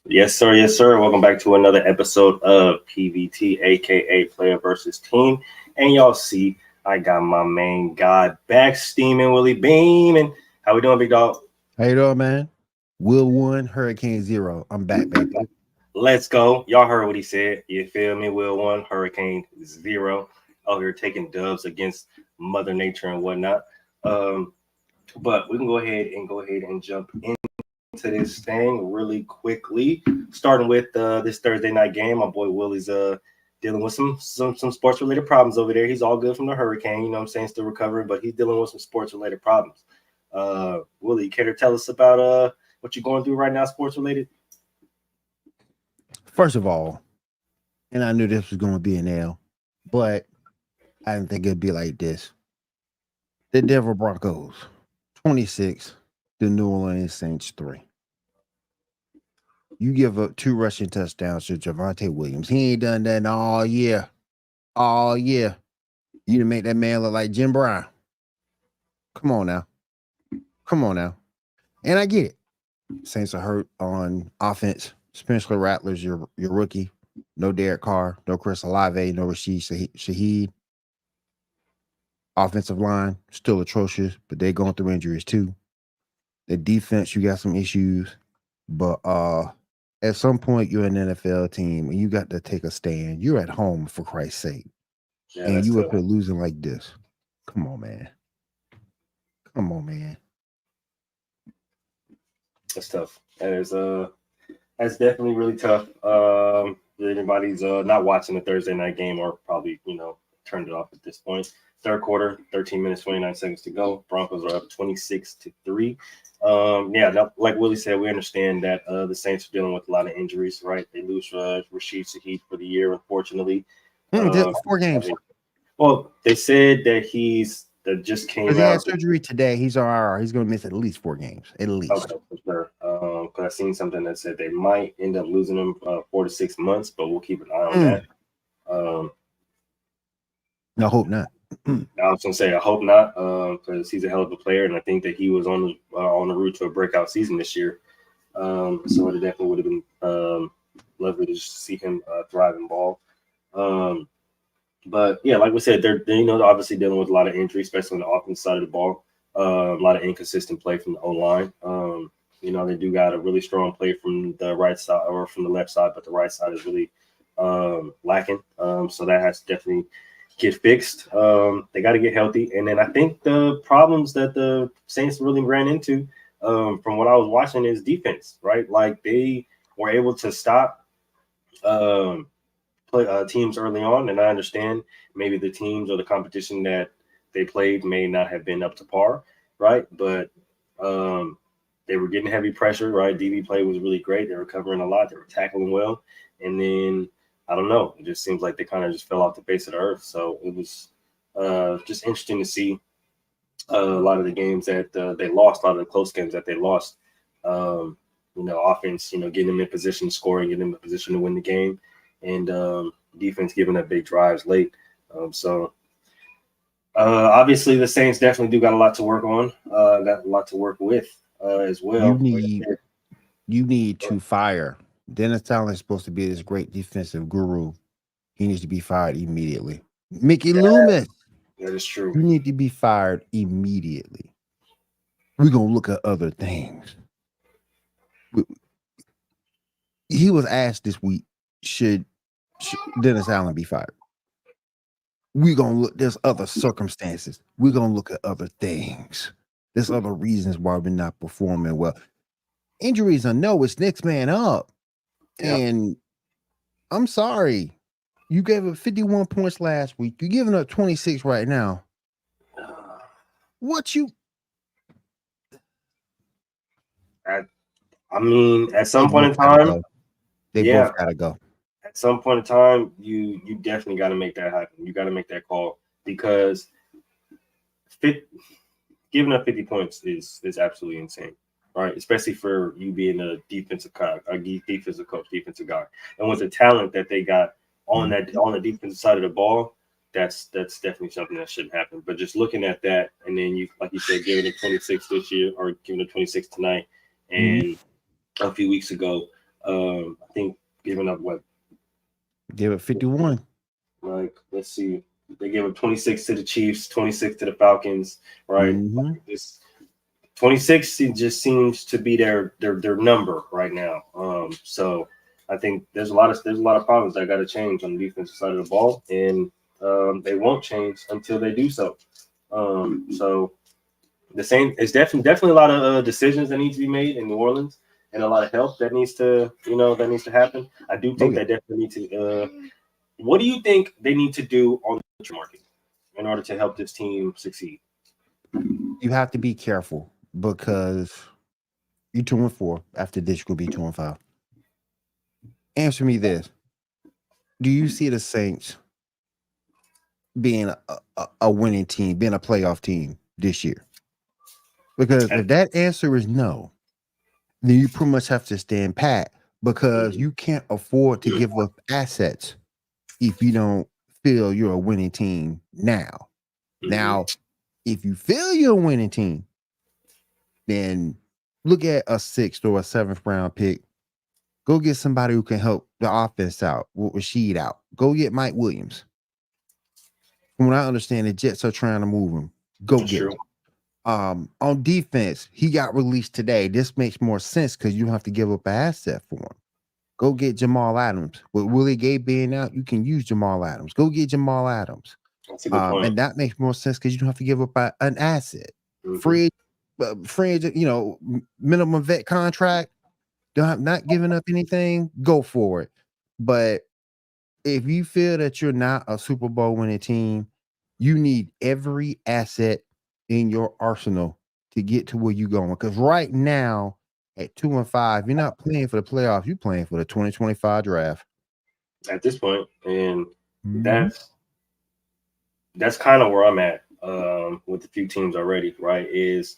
Yes, sir. Yes, sir. Welcome back to another episode of PVT, aka Player versus Team. And y'all see, I got my main guy back steaming, Willie Beam. And how we doing, big dog? How you doing, man? Will 1, Hurricane 0. I'm back, baby. Let's go. Y'all heard what he said. You feel me? Will 1, Hurricane 0. Out here taking dubs against Mother Nature and whatnot. Um, but we can go ahead and jump into this thing really quickly. Starting with this Thursday night game. My boy Willie's dealing with some sports related problems over there. He's all good from the hurricane, you know what I'm saying, still recovering, but he's dealing with some sports related problems. Willie, you care to tell us about what you're going through right now, sports related? First of all, and I knew this was going to be an L, but I didn't think it'd be like this. The Denver Broncos, 26, the New Orleans Saints, 3. You give up 2 rushing touchdowns to Javonte Williams. He ain't done that all year. All year. You done make that man look like Jim Brown. Come on now. Come on now. And I get it. Saints are hurt on offense. Spencer Rattler's your rookie. No Derek Carr, no Chris Olave, no Rashid Shaheed. Offensive line, still atrocious, but they're going through injuries too. The defense, you got some issues. But at some point, you're an NFL team and you got to take a stand. You're at home, for Christ's sake. Yeah, And that's you tough. up here losing like this. Come on, man. Come on, man. That's tough. That's definitely really tough. Anybody's not watching the Thursday night game or probably, turned it off at this point. Third quarter, 13 minutes, 29 seconds to go. Broncos are up 26-3. Like Willie said, we understand that the Saints are dealing with a lot of injuries, right? They lose Rashid Shaheed for the year, unfortunately. 4 games. Well, they said that just came Because he had out. surgery today. He's on IR. He's going to miss at least 4 games. At least. Okay, for sure. Because I seen something that said they might end up losing him 4 to 6 months, but we'll keep an eye on that. I hope not. I was gonna say I hope not, because he's a hell of a player, and I think that he was on the route to a breakout season this year. So it definitely would have been lovely to just see him thrive in ball. But yeah, like we said, they're obviously dealing with a lot of injuries, especially on the offense side of the ball. A lot of inconsistent play from the O line. They do got a really strong play from the right side or from the left side, but the right side is really lacking. So that has to definitely get fixed. They got to get healthy. And then I think the problems that the Saints really ran into from what I was watching is defense, right? Like they were able to stop teams early on. And I understand maybe the teams or the competition that they played may not have been up to par, right? But they were getting heavy pressure, right? DB play was really great. They were covering a lot. They were tackling well. And then I don't know. It just seems like they kind of just fell off the face of the earth. So it was just interesting to see a lot of the games that they lost, a lot of the close games that they lost. Offense, getting them in position, scoring, getting them in position to win the game, and defense giving up big drives late. Obviously, the Saints definitely do got a lot to work on. Got a lot to work with as well. You need to fire. Dennis Allen is supposed to be this great defensive guru. He needs to be fired immediately. Mickey Loomis. That is true. You need to be fired immediately. We're going to look at other things. He was asked this week, should Dennis Allen be fired? We're going to look, there's other circumstances. We're going to look at other things. There's other reasons why we're not performing well. Injuries, I know it's next man up. Yeah. And I'm sorry. You gave up 51 points last week. You're giving up 26 right now. What you? At some point in time, they both gotta go. At some point in time, you definitely got to make that happen. You got to make that call because giving up 50 points is absolutely insane, right? Especially for you being a defensive coach, defensive guy, and with the talent that they got on the defensive side of the ball, that's definitely something that shouldn't happen. But just looking at that, and then you, like you said, giving it 26 this year or giving it 26 tonight, and a few weeks ago, I think giving up what, Give it 51. like, let's see, they gave up 26 to the Chiefs, 26 to the Falcons, right? Mm-hmm. Like, this 26 just seems to be their number right now. So I think there's a lot of problems that got to change on the defensive side of the ball, and they won't change until they do so. So the same, it's definitely a lot of decisions that need to be made in New Orleans, and a lot of help that needs to happen. I do Oh think yeah. they definitely need to. What do you think they need to do on the market in order to help this team succeed? You have to be careful because you 2-4. After this, you're gonna be 2-5. Answer me this: do you see the Saints being a winning team, being a playoff team this year? Because if that answer is no, then you pretty much have to stand pat because you can't afford to give up assets if you don't feel you're a winning team now. Mhm. Now, if you feel you're a winning team, then look at a 6th or a 7th round pick. Go get somebody who can help the offense out, with Rashid out. Go get Mike Williams. From what I understand, the Jets are trying to move him. Go That's get true. him. On defense, he got released today. This makes more sense because you don't have to give up an asset for him. Go get Jamal Adams. With Willie Gay being out, you can use Jamal Adams. Go get Jamal Adams. That's a good point. And that makes more sense because you don't have to give up an asset. Hmm. Free, minimum vet contract. Not giving up anything. Go for it. But if you feel that you're not a Super Bowl winning team, you need every asset in your arsenal to get to where you're going. Because right now, at 2-5, you're not playing for the playoffs. You're playing for the 2025 draft. At this point, and Mhm. that's kind of where I'm at with a few teams already. Right, is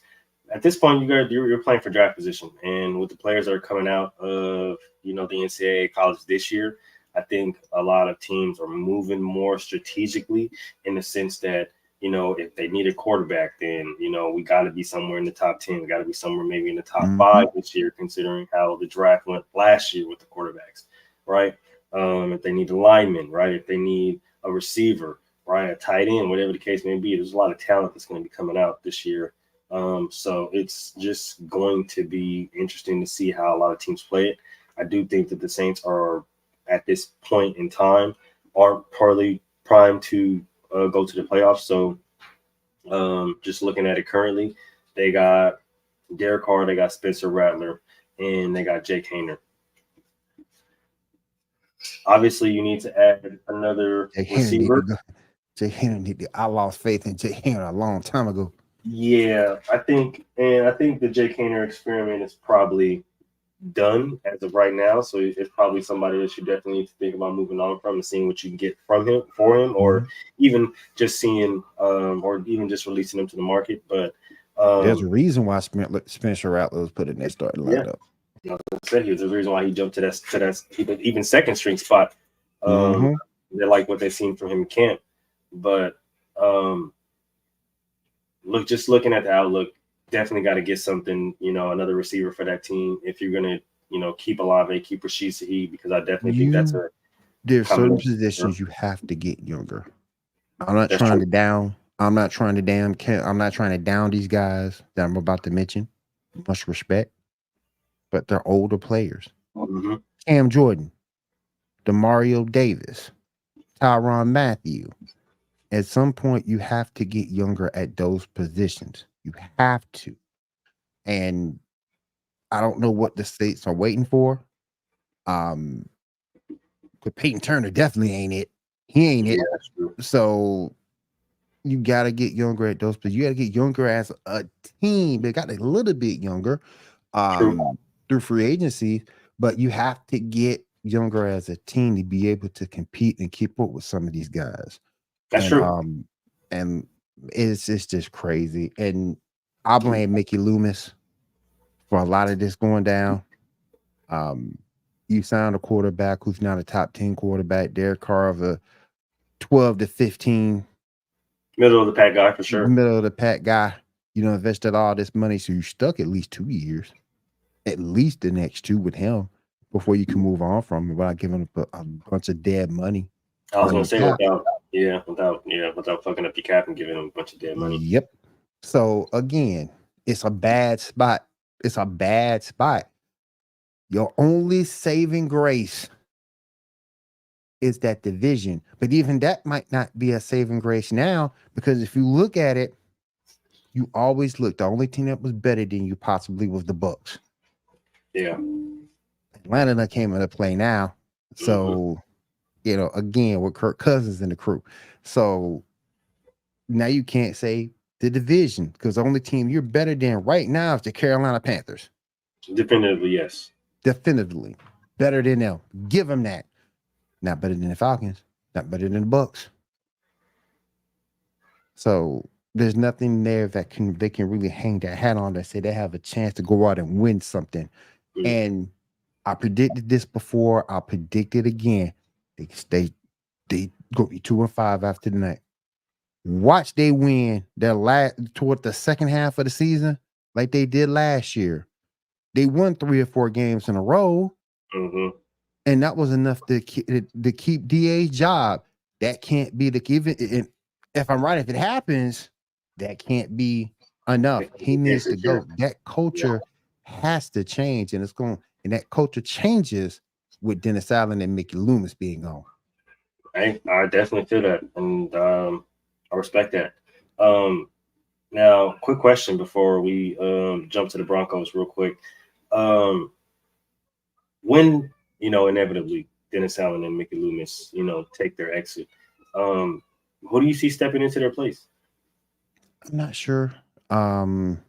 at this point you're playing for draft position, and with the players that are coming out of the NCAA college this year, I think a lot of teams are moving more strategically in the sense that if they need a quarterback, then we got to be somewhere in the top 10. We got to be somewhere maybe in the top Mhm. 5 this year, considering how the draft went last year with the quarterbacks, right? If they need a lineman, right? If they need a receiver, right? A tight end, whatever the case may be. There's a lot of talent that's going to be coming out this year. So it's just going to be interesting to see how a lot of teams play it. I do think that the Saints are at this point in time aren't partly primed to go to the playoffs. So just looking at it currently, they got Derek Carr, they got Spencer Rattler, and they got Jake Hayner. Obviously, you need to add another Jay Henry need to receiver. go. Jay Henry need to. I lost faith in Jay Henry a long time ago. Yeah, I think the Jake Hayner experiment is probably done as of right now. So it's probably somebody that you definitely need to think about moving on from and seeing what you can get from him for him, or Mhm. even just seeing, or even just releasing him to the market. But There's a um, reason why Spencer Rattler was put in that starting yeah, lineup. like I said, here's the reason why he jumped to that even second string spot. Um, Mm-hmm. they like what they've seen from him in camp, but um, just looking at the outlook, definitely got to get something, another receiver for that team if you're gonna, keep Olave, keep Rashid Shaheed, because I definitely think that's You a There's certain combination. positions you have to get younger. I'm not That's trying true. to down. I'm not trying to I'm not trying to down these guys that I'm about to mention. Much respect, but they're older players. Hmm. Cam Jordan, Demario Davis, Tyron Matthew. At some point, you have to get younger at those positions. You have to. And I don't know what the states are waiting for. Um, but Peyton Turner definitely ain't it. He ain't Yeah, it. that's true. So you got to get younger at those, but you got to get younger as a team. They got a little bit younger True. through free agency, but you have to get younger as a team to be able to compete and keep up with some of these guys. That's And true. and it's just crazy. And I blame Mickey Loomis for a lot of this going down. Um, you signed a quarterback who's not a top 10 quarterback, Derek Carr of a 12 to 15 Middle of the pack guy for sure. middle of the pack guy. You know, invested all this money, so you stuck at least 2 years, at least the next two with him. before you can move on from it without giving up a bunch of dead money I was on gonna your say cap. without fucking up your cap and giving them a bunch of dead money. Yep. So again, it's a bad spot. It's a bad spot. Your only saving grace is that division. But even that might not be a saving grace now, because if you look at it, you always look. The only team that was better than you possibly was the Bucks. Yeah. Atlanta done came into play now. Hmm. So, again, with Kirk Cousins in the crew. So now you can't say the division, because the only team you're better than right now is the Carolina Panthers. Definitively, yes. Definitively. Better than them. Give them that. Not better than the Falcons. Not better than the Bucks. So there's nothing there that they can really hang their hat on that say they have a chance to go out and win something. Mm. And I predicted this before. I'll predict it again. They go be 2-5 after tonight. Watch they win their last toward the second half of the season, like they did last year. They won 3 or 4 games in a row, Hmm. and that was enough to keep DA's job. That can't be the even. And if I'm right, if it happens, that can't be enough. He needs to Insecure. go. That Yeah. culture has to change, and and that culture changes with Dennis Allen and Mickey Loomis being gone. I definitely feel that, and I respect that. Um, Now, quick question before we jump to the Broncos, real quick. Um, when inevitably Dennis Allen and Mickey Loomis, take their exit, um, who do you see stepping into their place? I'm not sure. Um,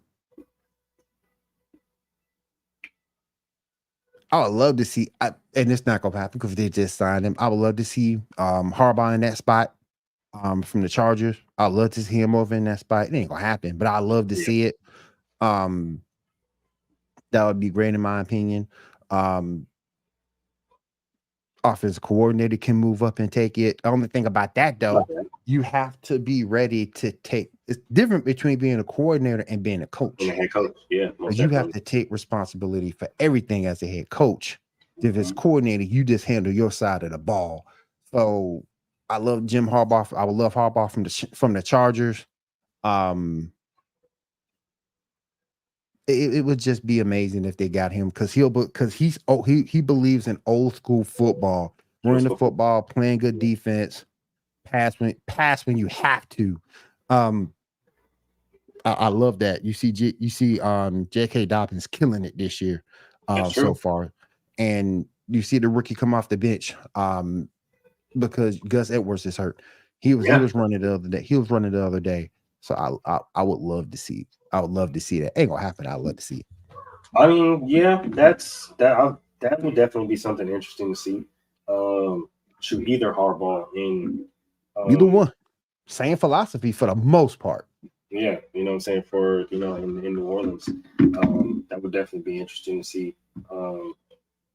I would love to see, and it's not gonna happen because they just signed him. I would love to see Harbaugh in that spot from the Chargers. I'd love to see him over in that spot. It ain't gonna happen, but I love to Yeah, see it. Um, that would be great in my opinion. Um, Offensive coordinator can move up and take it. The only thing about that like though, that. you have to be ready to take. It's different between being a coordinator and being a And the coach. head coach, yeah, most You have definitely. to take responsibility for everything as a head coach. If it's Hmm. coordinator, you just handle your side of the ball. So I love Jim Harbaugh. I would love Harbaugh from the Chargers. Um, it would just be amazing if they got him because he believes in old school football, running the football, playing good defense, pass when you have to. Um, I love that. You see J.K. Dobbins killing it this year, That's so true. far, and you see the rookie come off the bench, because Gus Edwards is hurt. He Yeah, was running the other day. He was running the other day. So I would love to see. I would love to see that. Ain't gonna happen. I'd love to see it. I mean, yeah, that would definitely be something interesting to see. Um, shoot, either Harbaugh in, Either um, one, same philosophy for the most part. yeah, what I'm saying, for in New Orleans, that would definitely be interesting to see.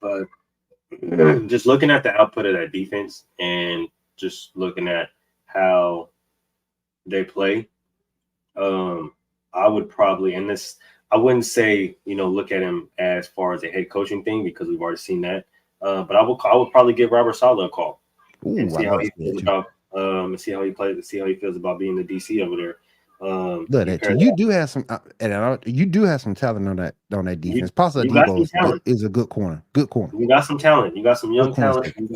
But just looking at the output of that defense and just looking at how they play, um, I would probably, and this, I wouldn't say, look at him as far as a head coaching thing because we've already seen that. But I would probably give Robert Saleh a call and Ooh, I see how love to he see that feels too. about, and see how he plays, see how he feels about being the DC over there. Love You that too. pair You that, do have some, you do have some talent on that you defense. Pasa you got Debo some talent. is a good corner. Good corner. You got some talent. You got some Good young corner talent. safety.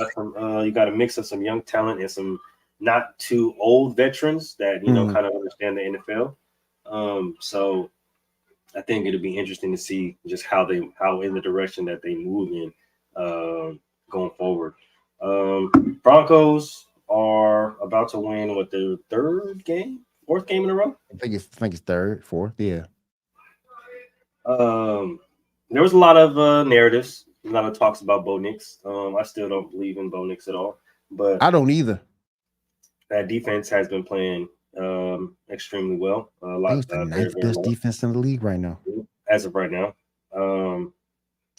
You got a mix of some young talent and some not too old veterans that Mhm. kind of understand the NFL. So I think it'll be interesting to see just how in the direction that they move in, going forward. Broncos are about to win with their fourth game in a row. I think it's third, fourth. Yeah. Um, there was a lot of narratives, a lot of talks about Bo Nix. I still don't believe in Bo Nix at all, but I don't either. that defense has been playing extremely well, a I think lot, it's the very, ninth very best well defense in the league right now. as of right now. Um,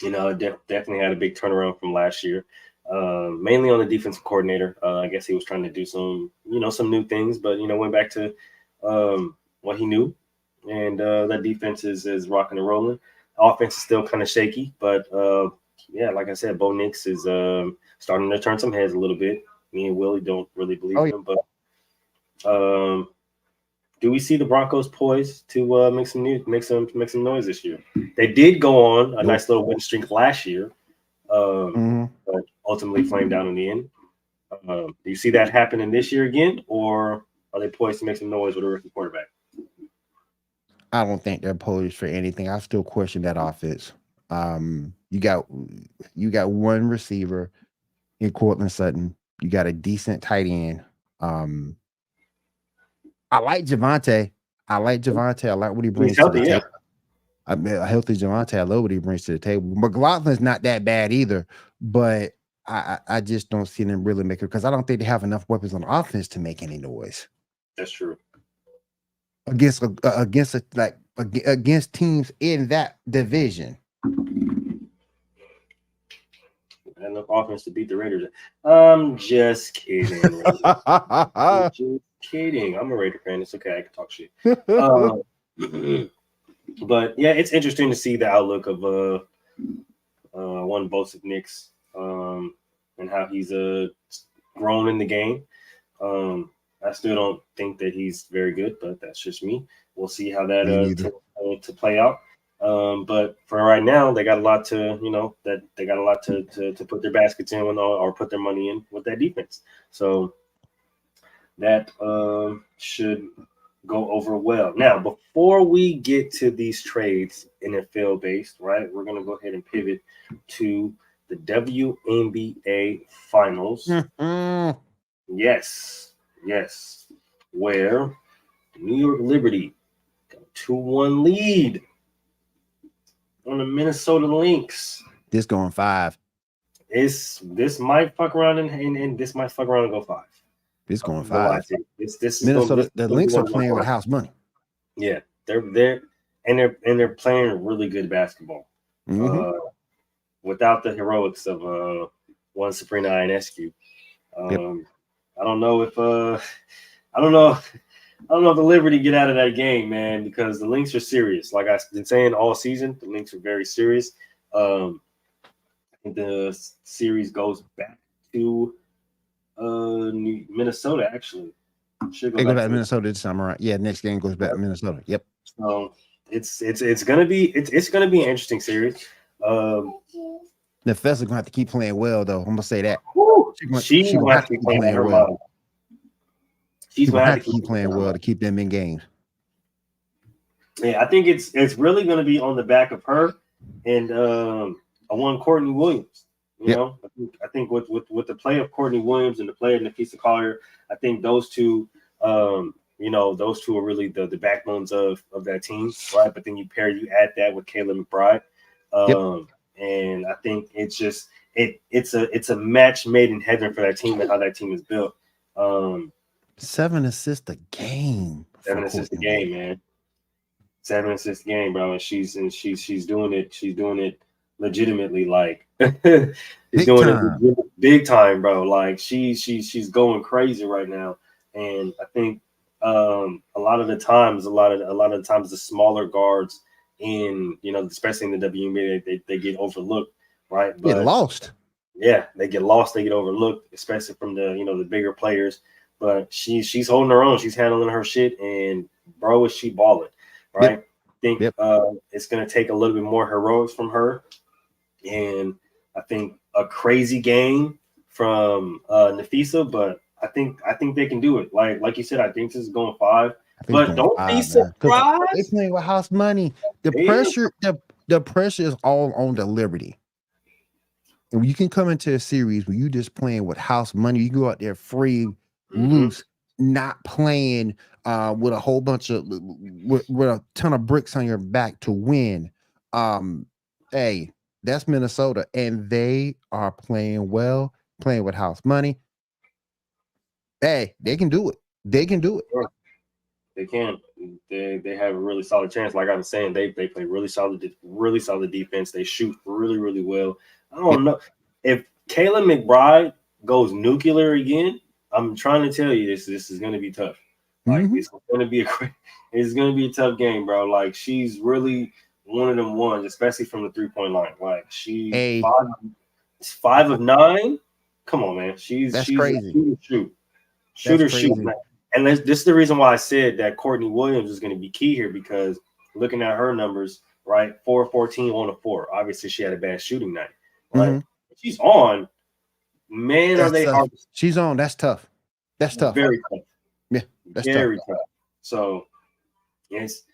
definitely had a big turnaround from last year, mainly on the defensive coordinator. I guess he was trying to do some new things, but went back to what he knew, and that defense is rocking and rolling. Offense is still kind of shaky, but yeah, like I said, Bo Nix is starting to turn some heads a little bit. Me and Willie don't really believe Oh, in him, but do we see the Broncos poised to make some noise this year? They did go on a nope. nice little win streak last year, Hmm. but ultimately flamed out in the end. Do you see that happening this year again, or are they poised to make some noise with a rookie quarterback? I don't think they're poised for anything. I still question that offense. You got one receiver in Cortland Sutton. You got a decent tight end. Um, I like Javante. I like Javante. I like what he He's brings to the healthy, yeah. table. I mean, a healthy Javante. I love what he brings to the table. McLaughlin's not that bad either, but I just don't see them really making because I don't think they have enough weapons on offense to make any noise That's true. against teams in that division. Enough offense to beat the Raiders. I'm just kidding. I'm just kidding. I'm a Raider fan. It's okay. I can talk shit. Um, but yeah, it's interesting to see the outlook of one Bostic Nix and how he's grown in the game. I still don't think that he's very good, but that's just me. We'll see how that Me neither. to play out. But for right now, they got a lot to to put their baskets in or put their money in with that defense. So that should go over well. Now, before we get to these trades NFL based, right? We're gonna go ahead and pivot to the WNBA finals. Yes, yes. Where New York Liberty got a 2-1 lead on the Minnesota Lynx. This going 5. This might fuck around and this might fuck around and go 5. This going Go lie 5. to you. This is going. Minnesota. The Lynx are playing with house money. Yeah, they're playing really good basketball. Mm-hmm. Without the heroics of one Sabrina Ionescu. Yep. I don't know if I don't know. I don't know if the Liberty get out of that game, man, because the Lynx are serious. Like I've been saying all season, the Lynx are very serious. I think the series goes back to Minnesota, actually. Should They go go back back to to Minnesota this time around. Yeah, next game goes back to Minnesota. Yep. So it's gonna be an interesting series. The Fest is gonna have to keep playing well, though. I'm gonna say that. She's She gonna have to keep playing her well. mind. She's gonna have to keep playing well to keep them in games. Yeah, I think it's really gonna be on the back of her and I won Courtney Williams. You know, I think with the play of Courtney Williams and the play of Nafisa Collier, I think those two those two are really the backbones of that team, right? But then you add that with Kayla McBride. And I think it's just it's a match made in heaven for that team and how that team is built. 7 assists a game. 7 assists a game, man. 7 assists a game, bro. And she's doing it. She's doing it legitimately, like she's doing it big time, bro. Like she's going crazy right now. And I think a lot of the times the smaller guards in especially in the WNBA they get overlooked, right? But get lost. Yeah, they get lost, they get overlooked, especially from the the bigger players. But she's holding her own, she's handling her shit, and bro, is she balling, right? Yep. I think it's gonna take a little bit more heroics from her, and I think a crazy game from Nafisa, but I think they can do it. Like you said, I think this is going 5. But don't be surprised. They playing with house money. The pressure is all on the Liberty. And you can come into a series where you just playing with house money. You go out there free, loose, not playing with a whole bunch of with a ton of bricks on your back to win. Hey, that's Minnesota, and they are playing well, playing with house money. Hey, they can do it. They can do it. They can. They have a really solid chance. Like I was saying, they play really solid defense. They shoot really, really well. I don't know if Kayla McBride goes nuclear again. I'm trying to tell you this is going to be tough. Like it's going to be a tough game, bro. Like she's really one of them ones, especially from the 3-point line. Like she Hey, 5 of 9. Come on, man. She's that's a crazy. That's shoot. crazy. Man. And this is the reason why I said that Courtney Williams is going to be key here, because looking at her numbers, right, 4-14 on a 4. Obviously, she had a bad shooting night, right? Mhm. She's on. Man, are That's they tough. hard? She's on. That's tough. That's tough. Very tough. Yeah, that's tough. Very tough. So it's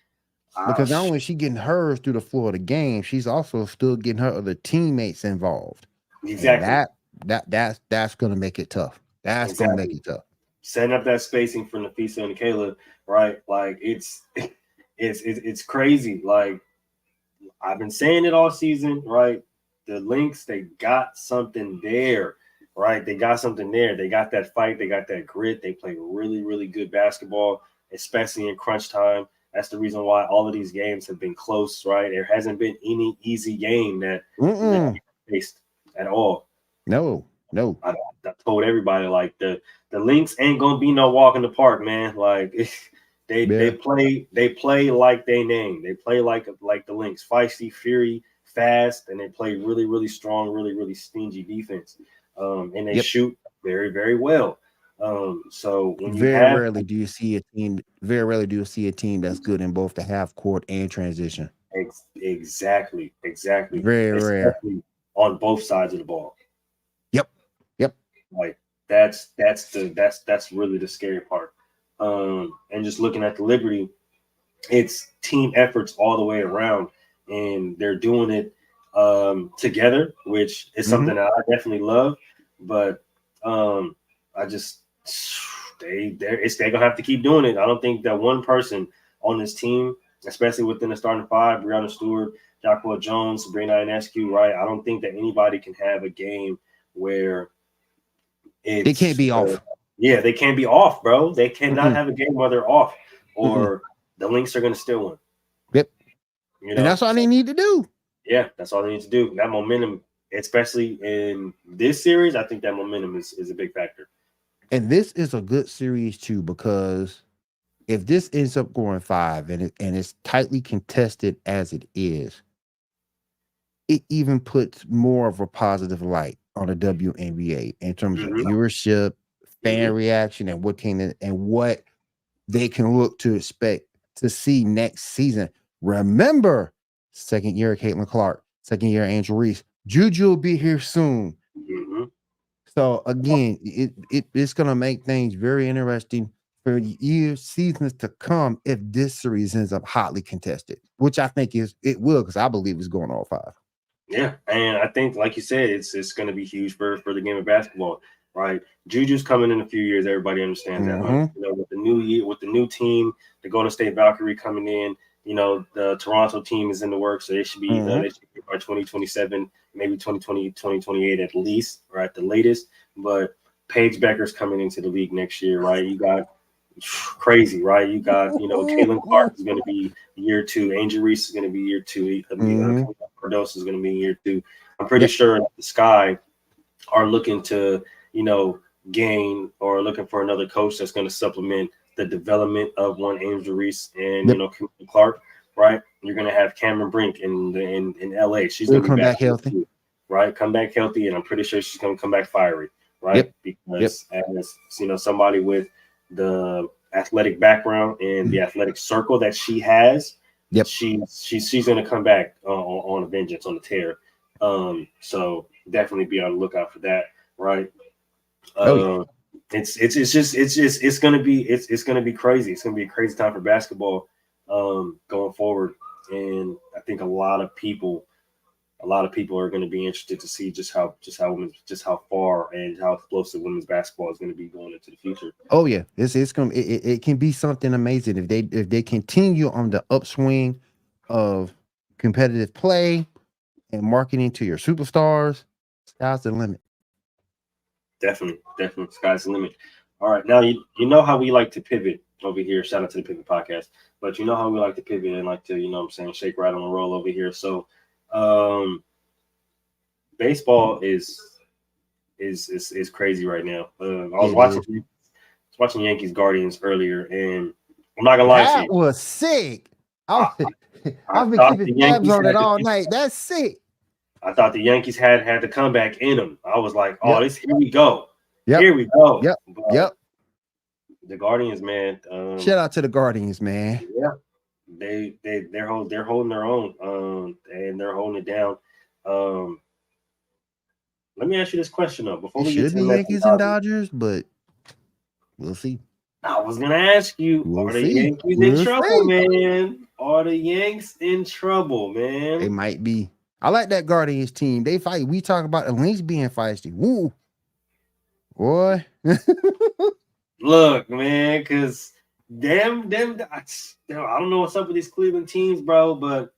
Because not only is she getting hers through the floor of the game, she's also still getting her other teammates involved. exactly. And that's gonna make it tough. That's gonna make it tough. Setting up that spacing for Nafisa and Kayla, right? Like it's crazy. Like I've been saying it all season, right? The Lynx, they got something there, right? They got something there. They got that fight. They got that grit. They play really, really good basketball, especially in crunch time. That's the reason why all of these games have been close, right? There hasn't been any easy game that faced at all. No. I told everybody, like the Lynx ain't gonna be no walk in the park, man. Like they play like they name. They play like the Lynx, feisty, fury, fast, and they play really, really strong, really, really stingy defense. And they shoot very, very well. So when very rarely do you see a team that's good in both the half court and transition. Exactly. Very rare. Especially on both sides of the ball. Yep. Like that's really the scary part. And just looking at the Liberty, it's team efforts all the way around, and they're doing it together, which is something that I definitely love. But I just they're gonna have to keep doing it. I don't think that one person on this team, especially within the starting five, Brianna Stewart, Jacqueline Jones, Sabrina Ionescu, right? I don't think that anybody can have a game where they can't be off. Yeah, they can't be off, bro. They cannot have a game where they're off, or the Lynx are going to steal one. Yep. And that's all they need to do. Yeah, that's all they need to do. That momentum, especially in this series, I think that momentum is a big factor. And this is a good series too, because if this ends up going 5 and it's tightly contested as it is, it even puts more of a positive light on the WNBA in terms of viewership, fan reaction, and what they can look to expect to see next season. Remember, second year Caitlin Clark, second year Angel Reese, Juju will be here soon. So again, it's gonna make things very interesting for seasons to come if this series ends up hotly contested, which I think it will, because I believe it's going all 5. Yeah, and I think, like you said, it's going to be huge for the game of basketball, right? Juju's coming in a few years. Everybody understands that. You know, with the new year, with the new team, the Golden State Valkyrie coming in, you know, the Toronto team is in the works, so they should be by 2027, maybe 2020, 2028 at least, or at the latest. But Paige Becker's coming into the league next year, right? You got crazy, right? You got, you know, Caitlin Clark is going to be year 2. Angel Reese is going to be year 2. Cardoso is going to be year 2. I'm pretty sure the Sky are looking to, you know, gain or looking for another coach that's going to supplement the development of one Angel Reese and you know, Clark, right? You're going to have Cameron Brink in LA. She's going to come back healthy, too, right? Come back healthy, and I'm pretty sure she's going to come back fiery, right? Because as you know, somebody with the athletic background and the athletic circle that she has, she's going to come back on a vengeance, on the tear. So definitely be on the lookout for that, right? It's gonna be crazy. It's gonna be a crazy time for basketball going forward, and I think a lot of people are going to be interested to see just how far and how explosive women's basketball is going to be going into the future. Oh yeah, it can be something amazing if they continue on the upswing of competitive play and marketing to your superstars. Sky's the limit. Definitely, sky's the limit. All right, now you know how we like to pivot over here. Shout out to the Pivot Podcast, but you know how we like to pivot and like to, you know what I'm saying, shake, right on the roll over here. So baseball is crazy right now. I was watching Yankees Guardians earlier, and I'm not gonna lie to you. That was sick. I I've been thought keeping the tabs Yankees on it had all the night. That's sick. I thought the Yankees had the comeback in them. I was like, oh, Yep. this here we go. Yep. Here we go. Yep. But Yep. the Guardians, man, Shout out to the Guardians, man. yeah, they're holding their own, and they're holding it down. Um, let me ask you this question though, before It we get should to be the Mets and Yankees and Dodgers. Dodgers, but we'll see. I was gonna ask you, We'll are the see. Yankees in We'll trouble, see. man? Are the Yanks in trouble, They man? might be. I like that Guardians team. They fight. We talk about the Lynx being feisty. Woo, boy. Look, man, because them, I don't know what's up with these Cleveland teams, bro, but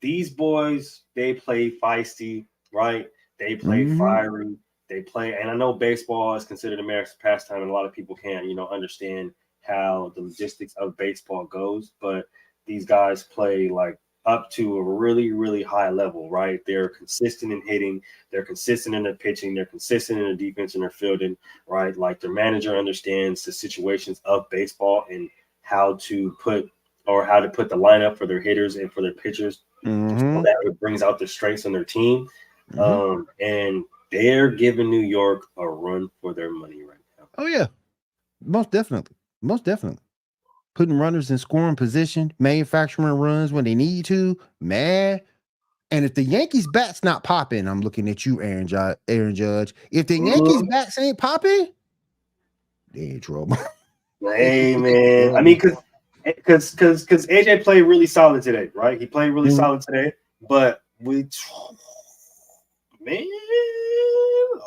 these boys, they play feisty, right? They play Mhm. fiery. They play, and I know baseball is considered America's pastime, and a lot of people can't, understand how the logistics of baseball goes. But these guys play like up to a really, really high level, right? They're consistent in hitting, they're consistent in their pitching, they're consistent in their defense and their fielding, right? Like their manager understands the situations of baseball and how to put the lineup for their hitters and for their pitchers so Mhm. that it brings out the strengths in their team. Mhm. And they're giving New York a run for their money right now. Oh yeah, most definitely. Most definitely. Putting runners in scoring position, manufacturing runs when they need to, man. And if the Yankees bats not popping, I'm looking at you, Aaron Judge. If the Yankees Mhm. bats ain't popping, they in trouble. They Hey in man, I mean, trouble. because AJ played really solid today, right? He played really Mhm. solid today, but man,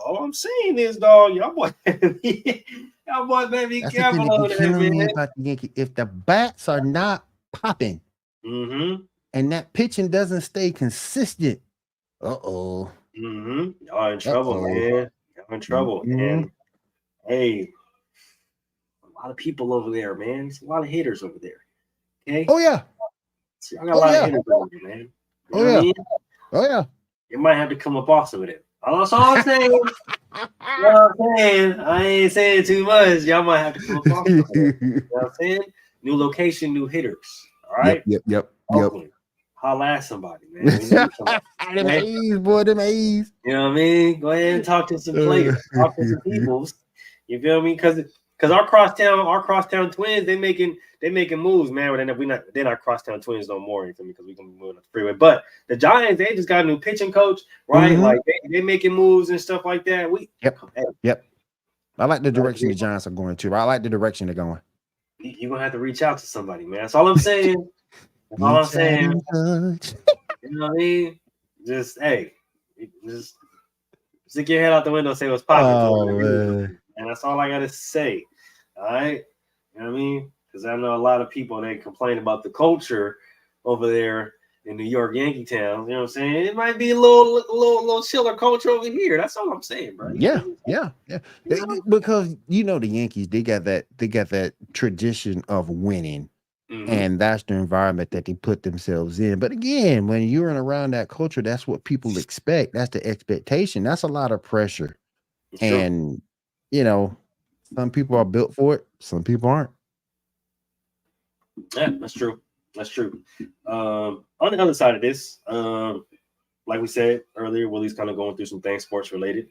all I'm saying is, dog, y'all boy, y'all boy, better be That's the thing careful that be over there, killing me man. about the Yankees. If the bats are not popping Mm-hmm. and that pitching doesn't stay consistent, uh-oh. Mm-hmm. Y'all in trouble, Uh-oh. man. Y'all in trouble. Mhm. And hey, a lot of people over there, man. There's a lot of hitters over there. Okay. Oh yeah. So y'all got a Oh lot of yeah. hitters over there, man. You Oh know what I yeah. mean? Oh yeah. You might have to come up off some of it. That's all I'm saying. You know what I'm saying? I ain't saying too much. Y'all might have to come up off some of it. You know what I'm saying? New location, new hitters. All Yep, right. yep, yep, yep. Oakland. Holla at somebody, man. We need somebody. Them Okay? A's, boy, them A's. You know what I mean? Go ahead and talk to some players, talk to some peoples. You feel me? Because our crosstown twins, they making moves, man. But they're not crosstown twins no more. You feel me? Because we can be moving up the freeway. But the Giants, they just got a new pitching coach, right? Mhm. Like they making moves and stuff like that. Yep, Hey, yep. I like the direction the you Giants are going to. I like the direction they're going. are gonna have to reach out to somebody, man. That's all I'm saying. That's all I'm Reach out saying. and touch. You know what I mean? Just hey, just stick your head out the window, say what's popping to Oh whatever it is, man. and that's all I gotta say. All right, you know what I mean? Because I know a lot of people they complain about the culture over there in New York, Yankee Town. You know what I'm saying? It might be a little chiller culture over here. That's all I'm saying, bro. Yeah, yeah, yeah. You know? Because the Yankees, they got that tradition of winning. Mm-hmm. And that's the environment that they put themselves in. But again, when you're in around that culture, that's what people expect. That's the expectation. That's a lot of pressure. It's true. And you know, some people are built for it, some people aren't. Yeah, that's true. That's true. On the other side of this, like we said earlier, Willie's kind of going through some things sports related.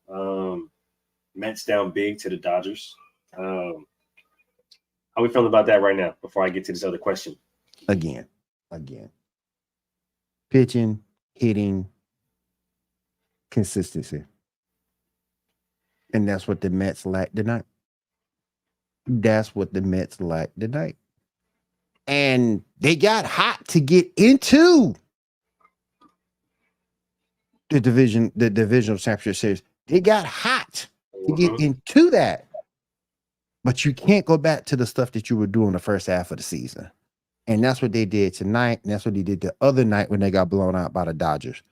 Um, Mets down big to the Dodgers. Um, how we feeling about that right now? Before I get to this other question, Again, again. Pitching, hitting, consistency. And that's what the Mets lack tonight. That's what the Mets lack tonight. And they got hot to get into the divisional championship series. They got hot to get mm-hmm. into that. But you can't go back to the stuff that you were doing the first half of the season. And that's what they did tonight. And that's what they did the other night when they got blown out by the Dodgers.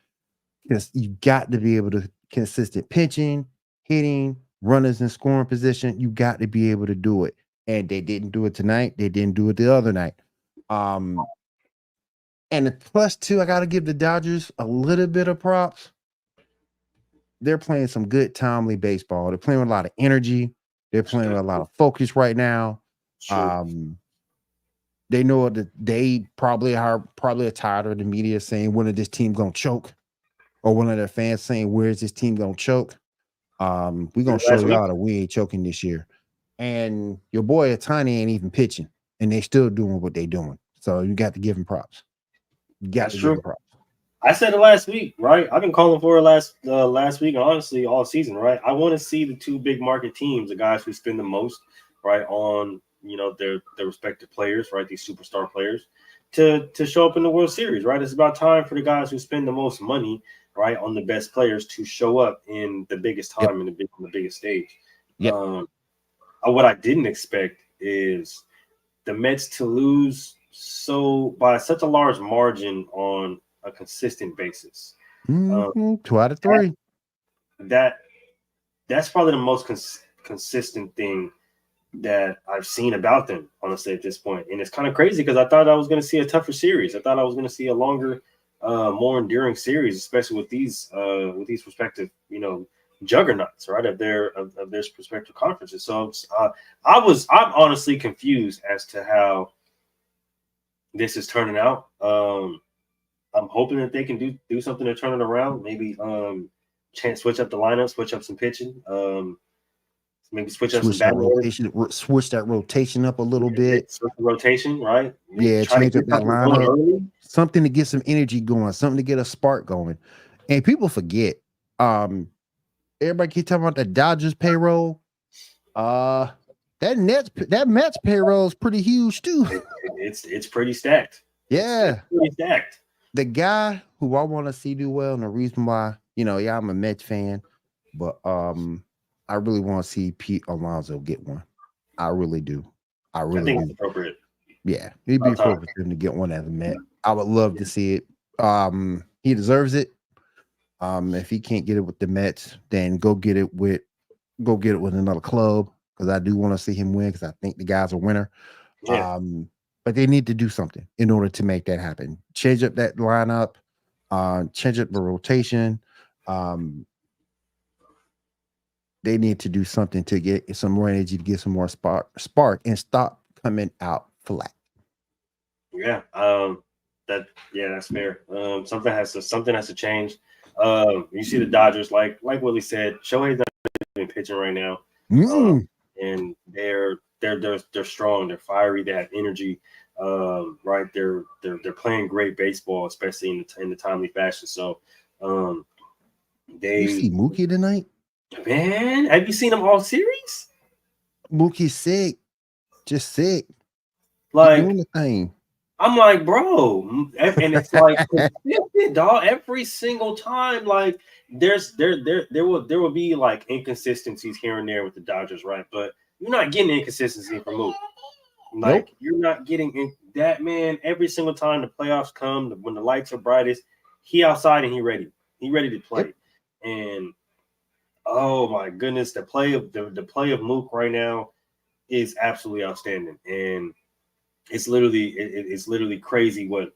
Because you got to be able to consistent pitching, hitting, runners in scoring position. You got to be able to do it. And they didn't do it tonight. They didn't do it the other night. And the +2, I got to give the Dodgers a little bit of props. They're playing some good, timely baseball. They're playing with a lot of energy. They're playing with a lot of focus right now. True. Um, They know that they probably are tired of the media saying when is this team gonna choke, or one of their fans saying where is this team gonna choke. We're gonna show Last week, y'all that we ain't choking this year. And your boy Tiny ain't even pitching, and they still doing what they doing. So you got to give him props. You got that's to give true. him props. I said it last week, right? I've been calling for it last week, honestly, all season, right? I want to see the two big market teams, the guys who spend the most, right, on their respective players, right? These superstar players, to show up in the World Series, right? It's about time for the guys who spend the most money, right, on the best players to show up in the biggest Yep. time on the biggest stage. Yep. What I didn't expect is the Mets to lose so by such a large margin on a consistent basis. 2 out of 3. That's probably the most consistent thing that I've seen about them, honestly, at this point. And it's kind of crazy because I thought I was going to see a tougher series. I thought I was going to see a longer, more enduring series, especially with these respective, juggernauts, right, of their respective conferences. So I'm honestly confused as to how this is turning out. I'm hoping that they can do something to turn it around. Maybe switch up the lineup, switch up some pitching, maybe switch up some batting orders. Switch that rotation up a little bit. Switch the rotation, right? Yeah, try change to up get that something going lineup. early. Something to get some energy going, something to get a spark going. And people forget, everybody keep talking about the Dodgers payroll. That Mets payroll is pretty huge too. It's pretty stacked. Yeah. It's pretty stacked. The guy who I want to see do well, and the reason why, I'm a Mets fan, but I really want to see Pete Alonso get one. I really do. I really think do. it's appropriate. Yeah, it'd be appropriate for him to get one as a Met. I would love to see it. He deserves it. If he can't get it with the Mets, then go get it with another club, because I do want to see him win, because I think the guy's a winner. Yeah. But they need to do something in order to make that happen. Change up that lineup, change up the rotation. They need to do something to get some more energy, to get some more spark, and stop coming out flat. Yeah. That's fair. Something has to change. You see the Dodgers, like Willie said, Shohei's not even pitching right now. And they're strong, they're fiery, they have energy. Right, they're playing great baseball, especially in the timely fashion. So, you see Mookie tonight? Man, have you seen him all series? Mookie's sick, just sick. Like, doing the thing. I'm like, bro, and it's like consistent, dog. Every single time, like, there will be like inconsistencies here and there with the Dodgers, right? But you're not getting inconsistency from Mookie. Like, You're not getting that, man. Every single time the playoffs come, when the lights are brightest, he outside and he ready. He ready to play. Yep. And oh my goodness, the play of Mook right now is absolutely outstanding, and it's literally crazy what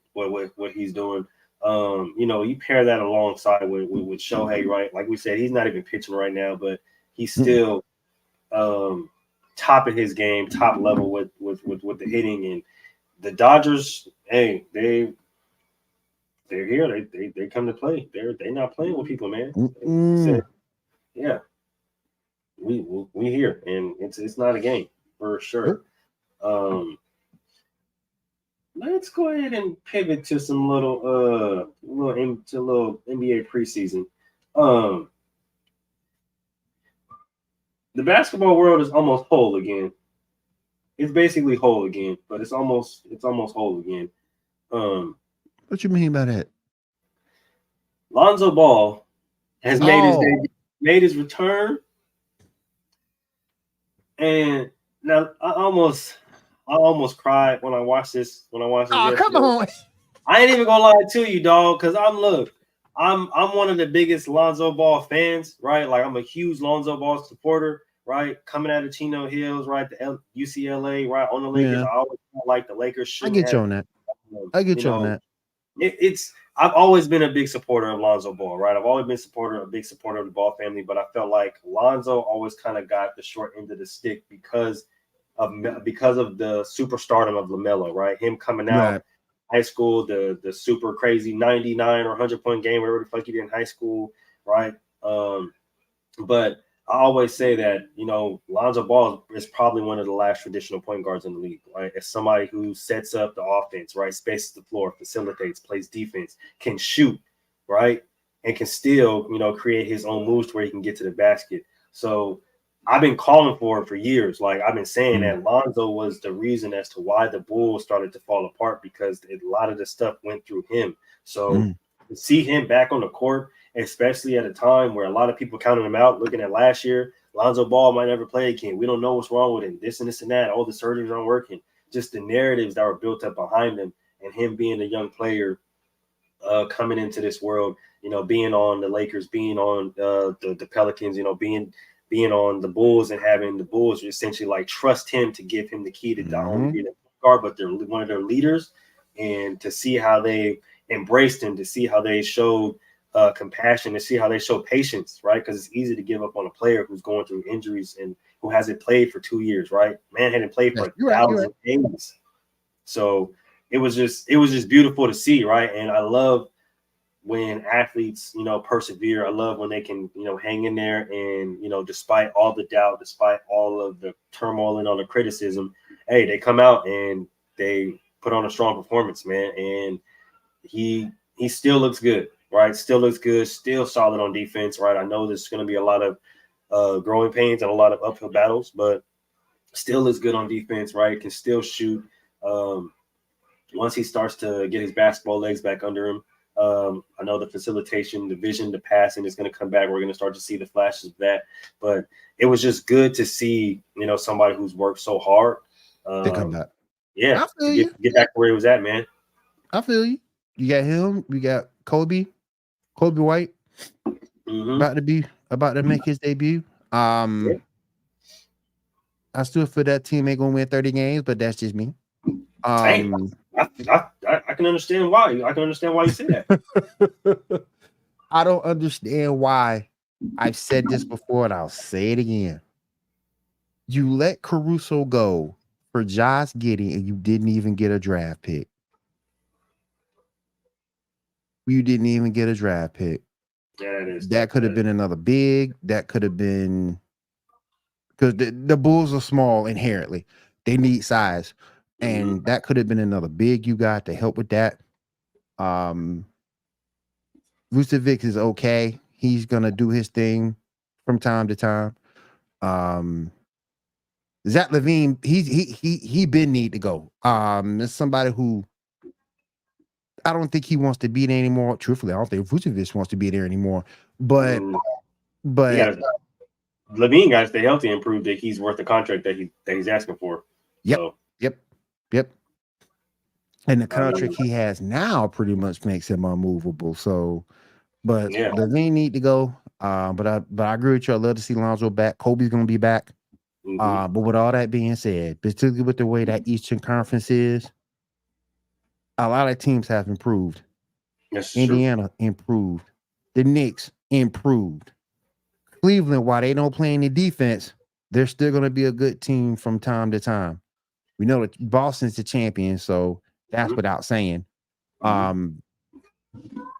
he's doing. You pair that alongside with Shohei, right? Like we said, he's not even pitching right now, but he's still top of his game, top level with the hitting. And the Dodgers, hey, they're here. They come to play. They're not playing with people, man. So, yeah, we here, and it's not a game for sure. Let's go ahead and pivot to some little NBA preseason. The basketball world is almost whole again. It's basically whole again, but it's almost whole again. What you mean by that? Lonzo Ball has made his return, and now I almost cried when I watched this. Oh, come on! I ain't even gonna lie to you, dog, because I'm one of the biggest Lonzo Ball fans, right? Like, I'm a huge Lonzo Ball supporter, right? Coming out of Chino Hills, right? The UCLA, right? On the Lakers, I always felt like the Lakers. I get you on that. On that. I've always been a big supporter of Lonzo Ball, right? I've always been a big supporter of the Ball family, but I felt like Lonzo always kind of got the short end of the stick because because of the superstardom of LaMelo, right? Him coming out Right. high school, the super crazy 99 or 100-point game, whatever the fuck he did in high school, right? But I always say that, Lonzo Ball is probably one of the last traditional point guards in the league, right? As somebody who sets up the offense, right? Spaces the floor, facilitates, plays defense, can shoot, right? And can still, create his own moves to where he can get to the basket. So I've been calling for it for years. Like I've been saying Mm. that Lonzo was the reason as to why the Bulls started to fall apart because a lot of the stuff went through him. So Mm. to see him back on the court, especially at a time where a lot of people counted him out, looking at last year, Lonzo Ball might never play again. We don't know what's wrong with him. This and this and that. All the surgeries aren't working. Just the narratives that were built up behind him and him being a young player coming into this world, being on the Lakers, being on the Pelicans, being on the Bulls and having the Bulls essentially like trust him to give him the key to not only Mm-hmm. be the guard, but they're one of their leaders, and to see how they embraced him, to see how they showed compassion, to see how they show patience, right? Because it's easy to give up on a player who's going through injuries and who hasn't played for 2 years, right? Man hadn't played Yes, for you're right. You're right. 1,000 days. So it was just beautiful to see, right? And I love when athletes, persevere. I love when they can, hang in there and, despite all the doubt, despite all of the turmoil and all the criticism, hey, they come out and they put on a strong performance, man. And he still looks good, right? Still looks good, still solid on defense, right? I know there's going to be a lot of growing pains and a lot of uphill battles, but still looks good on defense, right? Can still shoot. Um, Once he starts to get his basketball legs back under him, I know the facilitation, the vision, the passing is going to come back. We're going to start to see the flashes of that. But it was just good to see, somebody who's worked so hard. They come Um, back. yeah, I to feel get you. get back to where he was at, man. I feel you. You got him. You got Kobe White Mm-hmm. about to make his debut. Yeah. I still feel that team ain't gonna win 30 games, but that's just me. Hey, Um, I can understand why. I can understand why you say that. I don't understand why. I've said this before and I'll say it again. You let Caruso go for Josh Giddey and you didn't even get a draft pick. You didn't even get a draft pick. Yeah, that is That tough, could have man. been another big. That could have been because the Bulls are small inherently. They need size. Mm-hmm. And that could have been another big you got to help with that. Um, Vucevic is okay. He's gonna do his thing from time to time. Um, Zach Levine, he been need to go. There's somebody who I don't think he wants to be there anymore. Truthfully, I don't think Vucevic wants to be there anymore. But Mm, he but got Levine got to stay healthy and prove that he's worth the contract that he's asking for. yep, So, yep, yep. And the um, contract he has now pretty much makes him unmovable. So, but yeah. Levine need to go. But I agree with you. I love to see Lonzo back. Kobe's gonna be back. Mm-hmm. But with all that being said, particularly with the way that Eastern Conference is, a lot of teams have improved. That's true. Indiana improved. The Knicks improved. Cleveland, while they don't play any defense, they're still going to be a good team from time to time. We know that Boston's the champion, so that's Mm-hmm. without saying. Mm-hmm. Um,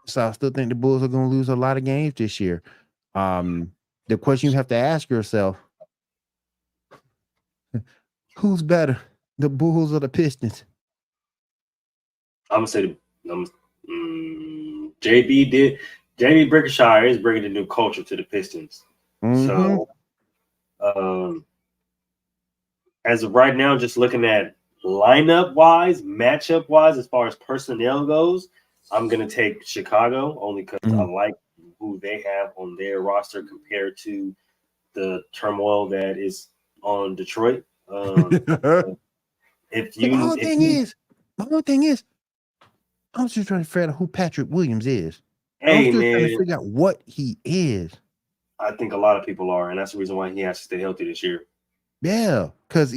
so I still think the Bulls are going to lose a lot of games this year. The question you have to ask yourself: who's better, the Bulls or the Pistons? I'm gonna say JB did. JB Brickshire is bringing a new culture to the Pistons. Mm-hmm. So, um, as of right now, just looking at lineup wise, matchup wise, as far as personnel goes, I'm gonna take Chicago only because I Mm-hmm. like who they have on their roster compared to the turmoil that is on Detroit. If My you whole if thing you is, my whole thing is, I'm just trying to figure out who Patrick Williams is. I'm hey still trying to man, figure out what he is. I think a lot of people are, and that's the reason why he has to stay healthy this year. Yeah, because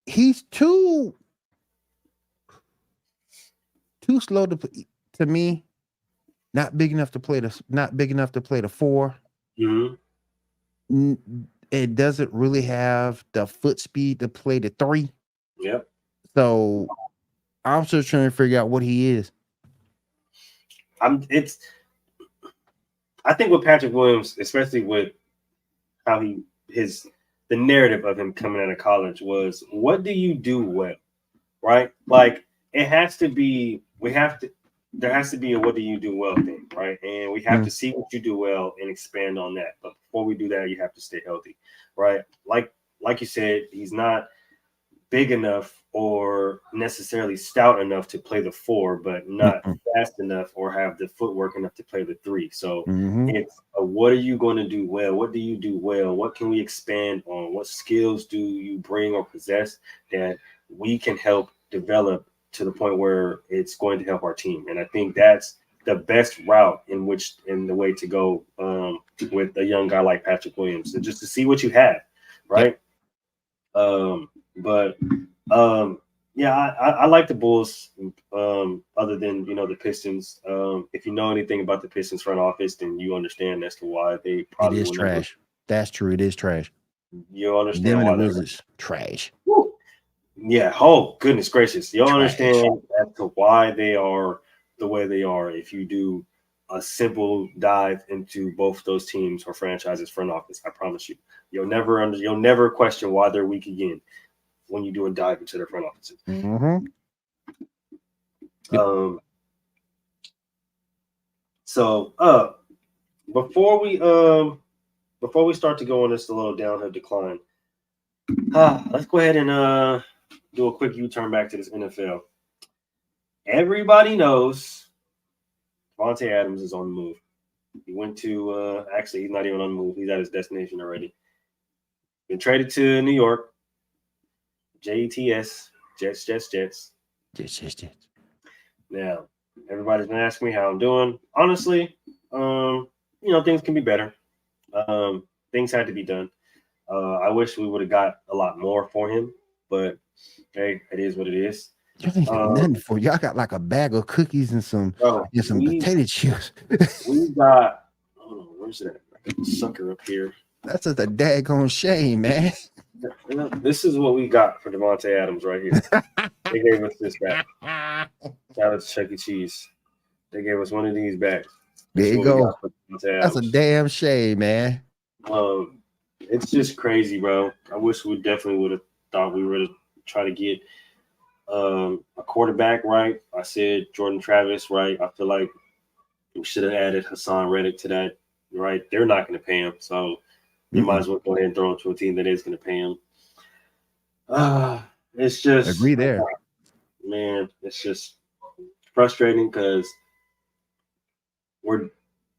he's too slow to me. Not big enough to play the 4. Mm-hmm. And it doesn't really have the foot speed to play the 3. Yep. So I'm still trying to figure out what he is. I think with Patrick Williams, especially with how the narrative of him coming out of college was, what do you do well? Right? Like it has to be, there has to be a what do you do well thing, right? And we have to see what you do well and expand on that. But before we do that, you have to stay healthy, right? Like you said, he's not big enough or necessarily stout enough to play the 4, but not fast enough or have the footwork enough to play the 3. So it's what are you going to do well? What do you do well? What can we expand on? What skills do you bring or possess that we can help develop to the point where it's going to help our team? And I think that's the best route in the way to go with a young guy like Patrick Williams, and just to see what you have, right? Yeah, I like the Bulls. Other than the Pistons. If you know anything about the Pistons front office, then you understand as to why they probably it is trash. That's true. It is trash. You understand them why and the Wizards trash. Woo. Yeah. Oh goodness gracious! You'll understand as to why they are the way they are if you do a simple dive into both those teams or franchises front office. I promise you, you'll never question why they're weak again when you do a dive into their front offices. So before we start to go on this little downhill decline, let's go ahead and do a quick U-turn back to this NFL. Everybody knows Davante Adams is on the move. He went to actually he's not even on the move. He's at his destination already. Been traded to New York. JETS, Jets. Now, everybody's been asking me how I'm doing. Honestly, things can be better. Things had to be done. I wish we would have got a lot more for him, but hey, it is what it is. Y'all ain't got nothing for y'all. Got like a bag of cookies and some potato chips. We got where's that sucker up here? That's just a daggone shame, man. This is what we got for Davante Adams right here. They gave us this back. Shout out to Chuck E. Cheese. They gave us one of these back. There you go. That's a damn shame, man. It's just crazy, bro. I wish we definitely would have thought we were to try to get a quarterback, right? I said Jordan Travis, right? I feel like we should have added Hassan Reddick to that, right? They're not going to pay him, so you might as well go ahead and throw him to a team that is going to pay him. It's just agree there, man. It's just frustrating because we're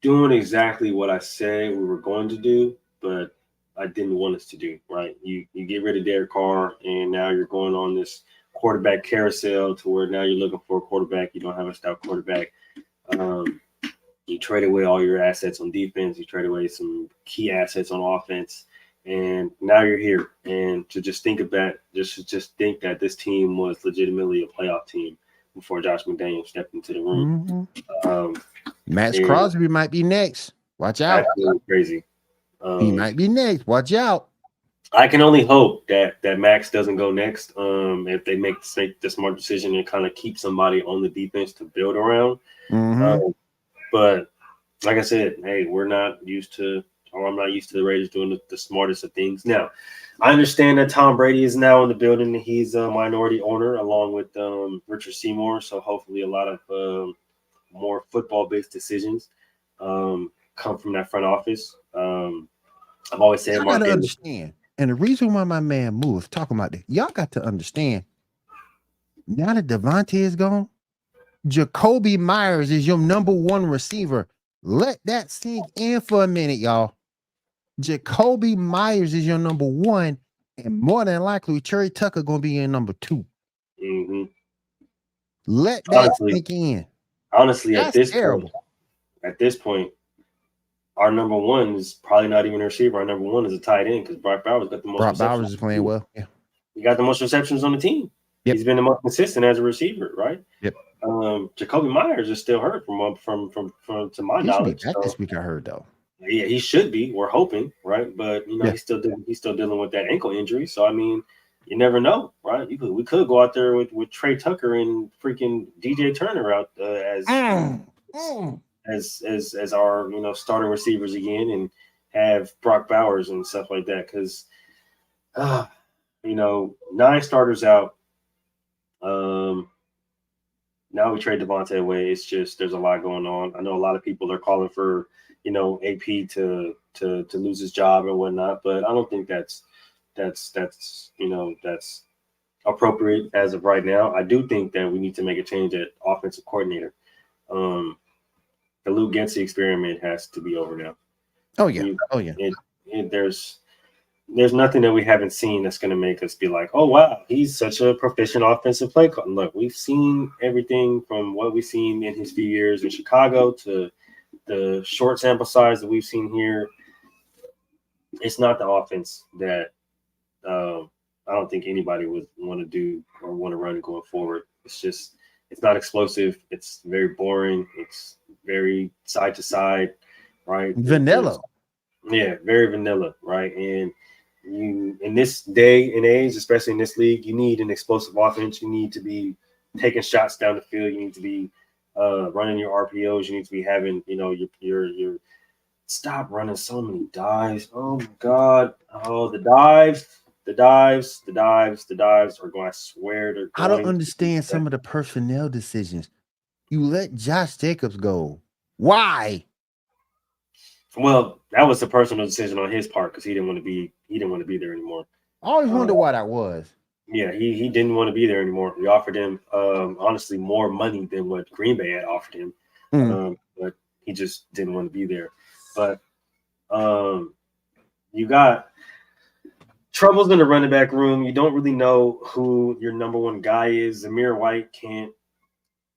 doing exactly what I said we were going to do, but I didn't want us to do. Right? You get rid of Derek Carr, and now you're going on this quarterback carousel to where now you're looking for a quarterback. You don't have a stout quarterback. You trade away all your assets on defense. You trade away some key assets on offense, and now you're here. And to just think of that, just think that this team was legitimately a playoff team before Josh McDaniels stepped into the room. Max Crosby might be next. Watch out! Absolutely crazy. He might be next. Watch out! I can only hope that Max doesn't go next. If they make the smart decision and kind of keep somebody on the defense to build around. But like I said, hey, I'm not used to the Raiders doing the smartest of things. Now, I understand that Tom Brady is now in the building. He's a minority owner along with Richard Seymour. So hopefully a lot of more football-based decisions come from that front office. I've always said, I gotta understand. And the reason why my man moved, talking about this, y'all got to understand. Now that Davante is gone, Jacoby Myers is your number one receiver. Let that sink in for a minute, y'all. Jacoby Myers is your number one, and more than likely, Cherry Tucker gonna be in number 2. Let that sink in. Honestly, at this point, our number one is probably not even a receiver. Our number one is a tight end because Brock Bowers got the most. Brock Bowers is playing well. Yeah, he got the most receptions on the team. Yep. He's been the most consistent as a receiver, right? Yep. Jacoby Myers is still hurt from to my knowledge. Back this week, I heard though. Yeah, he should be. We're hoping, right? But Yeah. he's still dealing with that ankle injury. So I mean, you never know, right? We could go out there with Trey Tucker and freaking DJ Turner out Mm, mm. as our starting receivers again, and have Brock Bowers and stuff like that. Because 9 starters out. Um, Now we trade Devontae away. It's just there's a lot going on. I know a lot of people are calling for AP to lose his job and whatnot, but I don't think that's appropriate as of right now. I do think that we need to make a change at offensive coordinator. Um, the Luke Getsy experiment has to be over now. Oh yeah. You, Oh yeah. there's nothing that we haven't seen that's going to make us be like, oh wow, he's such a proficient offensive play caller. Look, we've seen everything from what we've seen in his few years in Chicago to the short sample size that we've seen here. It's not the offense that I don't think anybody would want to do or want to run going forward. It's not explosive. It's very boring. It's very side to side, right? Vanilla. Yeah, very vanilla, right? And you in this day and age, especially in this league, you need an explosive offense. You need to be taking shots down the field. You need to be running your RPOs. You need to be having, your stop running so many dives. Oh my god! Oh, the dives are going. I swear they're I don't going. understand some of the personnel decisions. You let Josh Jacobs go. Why? Well, that was a personal decision on his part because he didn't want to be there anymore. I always Uh, wonder why that was. Yeah, he didn't want to be there anymore. We offered him honestly more money than what Green Bay had offered him, Mm. but he just didn't want to be there. But you got troubles in the running back room. You don't really know who your number one guy is. Zamir White can't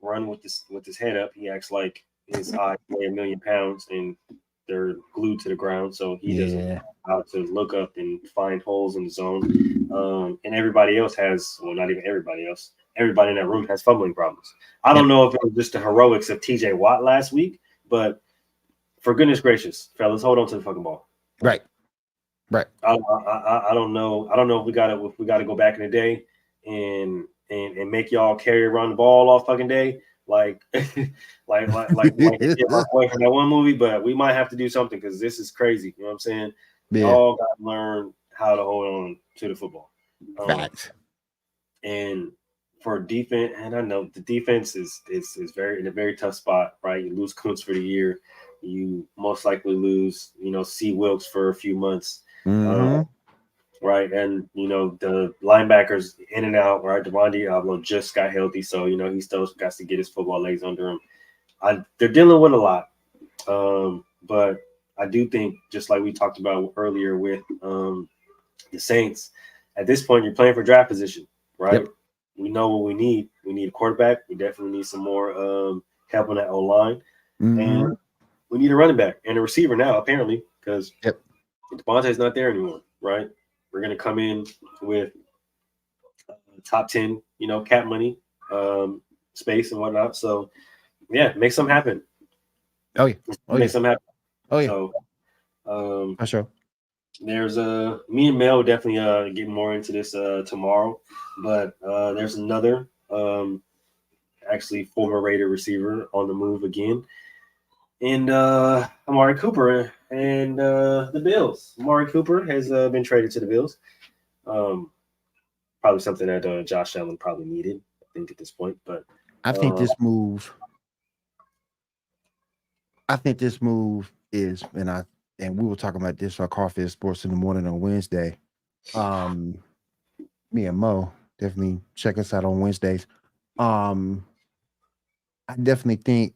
run with his head up. He acts like his eyes weigh 1,000,000 pounds and they're glued to the ground, so he doesn't know Yeah. how to look up and find holes in the zone. And everybody else not even everybody else. Everybody in that room has fumbling problems. I Yep. don't know if it was just the heroics of TJ Watt last week, but for goodness gracious, fellas, hold on to the fucking ball. Right. Right. I don't know. I don't know if we gotta go back in the day and make y'all carry around the ball all fucking day, like like our boy from that one movie. But we might have to do something because this is crazy. You know what I'm saying? Yeah. Y'all got to learn how to hold on to the football. Facts. And for defense, and I know the defense is very in a very tough spot, right? You lose Kuntz for the year, you most likely lose, C Wilkes for a few months. Mm-hmm. Right, and the linebackers in and out. Right, Devon Diablo just got healthy, so he still got to get his football legs under him. They're dealing with a lot, but I do think, just like we talked about earlier with the Saints, at this point you're playing for draft position, right? Yep. We know what we need. We need a quarterback. We definitely need some more help on that O line, Mm-hmm. and we need a running back and a receiver now, apparently, because Yep. Devontae's not there anymore, right? We're going to come in with top 10, cap money, space and whatnot. So, yeah, make something happen. Oh yeah. Oh Make yeah. something happen. Oh yeah. So, For sure. there's me and Mel definitely getting more into this tomorrow, but there's another actually former Raider receiver on the move again, and Amari Cooper and the Bills. Amari Cooper has been traded to the Bills. Probably something that Josh Allen probably needed, I think, at this point. But I think this move. I think this move is, and we were talking about this on Coffee and Sports in the Morning on Wednesday. Me and Mo definitely check us out on Wednesdays. I definitely think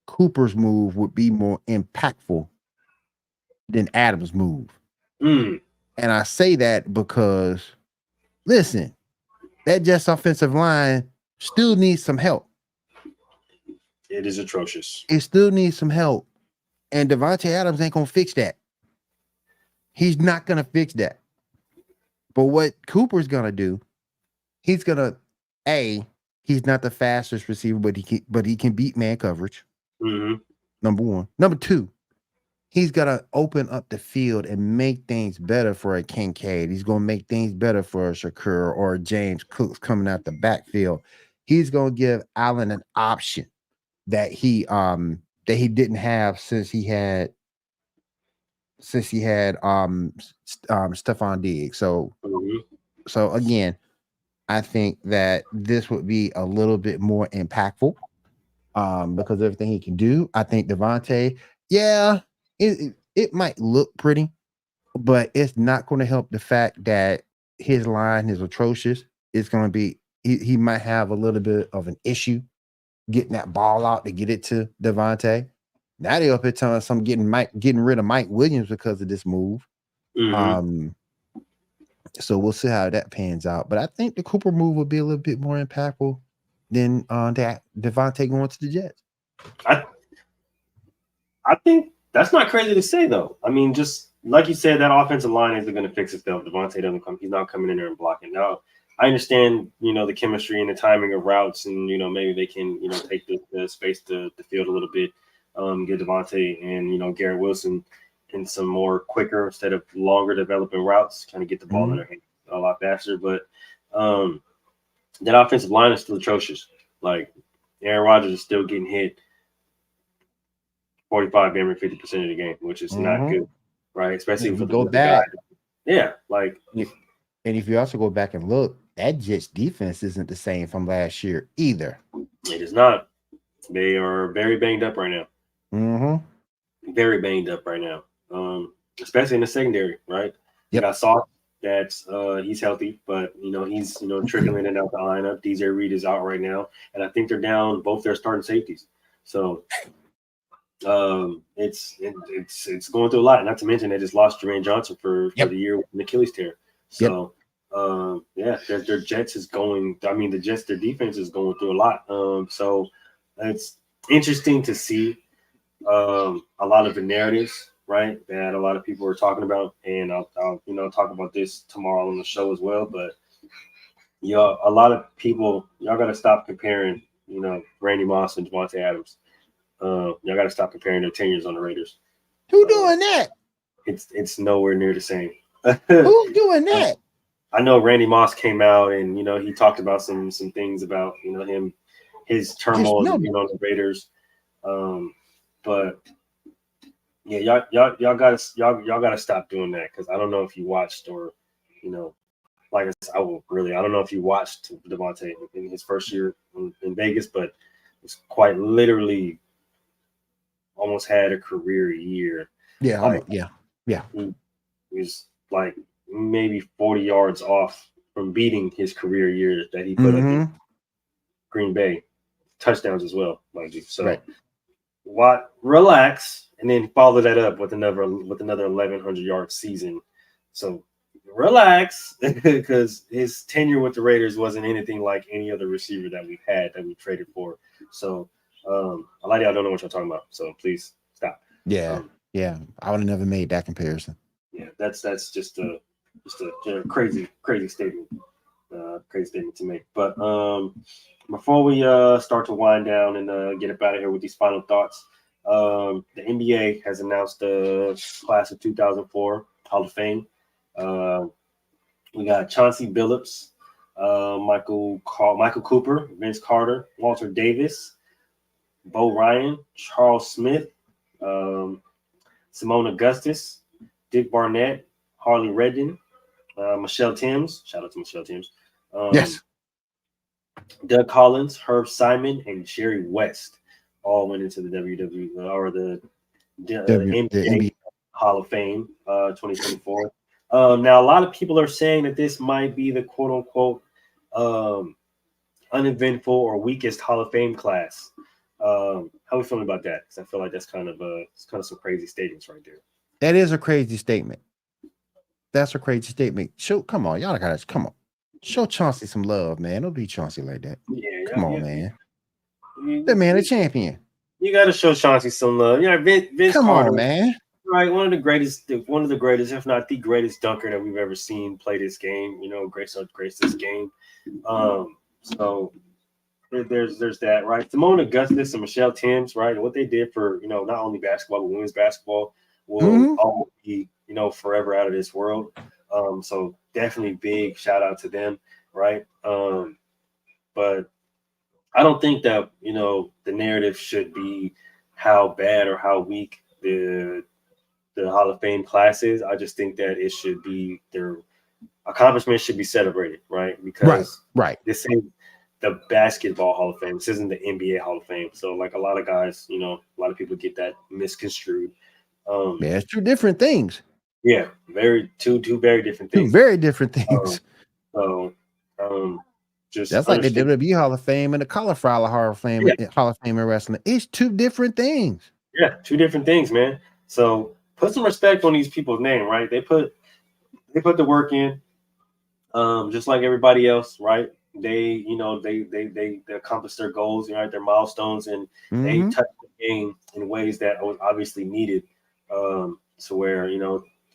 Cooper's move would be more impactful than Adams' move. mm, And I say that because, listen, that Jets offensive line still needs some help. it is atrocious. It still needs some help. And Devontae Adams ain't going to fix that. He's not going to fix that. But what Cooper's going to do, he's going to, he's not the fastest receiver, but he can beat man coverage. Mm-hmm. Number one. Number two, he's gonna open up the field and make things better for a Kincaid. He's gonna make things better for a Shakur or a James Cooks coming out the backfield. He's gonna give Allen an option that he didn't have since he had Stephon Diggs. So again, I think that this would be a little bit more impactful because of everything he can do. I think Devontae, yeah, it might look pretty, but it's not going to help the fact that his line is atrocious. It's going to be he might have a little bit of an issue getting that ball out to get it to Devontae. Now they up here telling us I'm getting rid of Mike Williams because of this move. So we'll see how that pans out. But I think the Cooper move will be a little bit more impactful than that Devontae going to the Jets. I think that's not crazy to say, though. I mean, just like you said, that offensive line isn't going to fix itself. Devontae doesn't come. He's not coming in there and blocking. Now, I understand, the chemistry and the timing of routes, and maybe they can, take the space to the field a little bit, get Devontae and Garrett Wilson in some more quicker instead of longer developing routes, kind of get the ball in their hands a lot faster. But that offensive line is still atrocious. Like Aaron Rodgers is still getting hit 45, maybe 50% of the game, which is not good, right? Especially if you go back. Yeah, like and if you also go back and look, that Jets defense isn't the same from last year either. It is not. They are very banged up right now. Very banged up right now, especially in the secondary, right? Yep. I saw that he's healthy, but he's trickling in and out the lineup. DJ Reed is out right now, and I think they're down both their starting safeties. So it's going through a lot. Not to mention they just lost Jermaine Johnson for the year with an Achilles tear. So their Jets is going. I mean, their defense is going through a lot. So it's interesting to see a lot of the narratives, right, that a lot of people are talking about, and I'll talk about this tomorrow on the show as well. But a lot of people, y'all got to stop comparing, Randy Moss and Devontae Adams. Y'all got to stop comparing their tenures on the Raiders. Who doing that? It's nowhere near the same. Who's doing that? I know Randy Moss came out and he talked about some things about his turmoil on the Raiders. But yeah, y'all gotta stop doing that, because I don't know if you watched or like I said, I don't know if you watched Devontae in his first year in Vegas, but it's quite literally almost had a career year. Yeah, He was like maybe 40 yards off from beating his career year that he put up in Green Bay, touchdowns as well, mind you. So relax, and then follow that up with another 1,100 yard season. So relax, because his tenure with the Raiders wasn't anything like any other receiver that we've had that we traded for. So a lot of y'all don't know what you're talking about. So please stop. Yeah, I would have never made that comparison. Yeah, that's just a crazy statement. Crazy statement to make. But before we start to wind down and get up out of here with these final thoughts, the NBA has announced the class of 2004 Hall of Fame. We got Chauncey Billups, Michael Cooper, Vince Carter, Walter Davis, Bo Ryan, Charles Smith, Simone Augustus, Dick Barnett, Harley Redden, Michelle Timms. Shout out to Michelle Timms. Yes. Doug Collins, Herb Simon, and Jerry West all went into the WWE or the NBA Hall of Fame 2024. Now, a lot of people are saying that this might be the quote unquote uneventful or weakest Hall of Fame class. How are we feeling about that? Because I feel like that's kind of some crazy statements right there. That is a crazy statement. That's a crazy statement. Come on, y'all gotta come on. Show Chauncey some love, man. Don't be Chauncey like that. Yeah, come on, man. That man a champion. You got to show Chauncey some love. Vince come Carter, on, man. Right, one of the greatest, if not the greatest dunker that we've ever seen play this game. Grace this game. So there's that, right? Simone Augustus and Michelle Timms, right? And what they did for not only basketball but women's basketball. will always be, forever out of this world. So definitely big shout out to them, right? But I don't think that the narrative should be how bad or how weak the Hall of Fame class is. I just think that it should be their accomplishments should be celebrated, right? Because right. this is the basketball Hall of Fame. This isn't the NBA Hall of Fame. So like a lot of guys, a lot of people get that misconstrued. Yeah, it's two different things. Yeah, two very different things. Two very different things. Just that's like the WWE Hall of Fame and the Cauliflower Hall of Fame, Hall of Fame in wrestling. It's two different things. Yeah, two different things, man. So put some respect on these people's name, right? They put the work in, just like everybody else, right? They accomplished their goals, right? Their milestones, and they touched the game in ways that was obviously needed, to where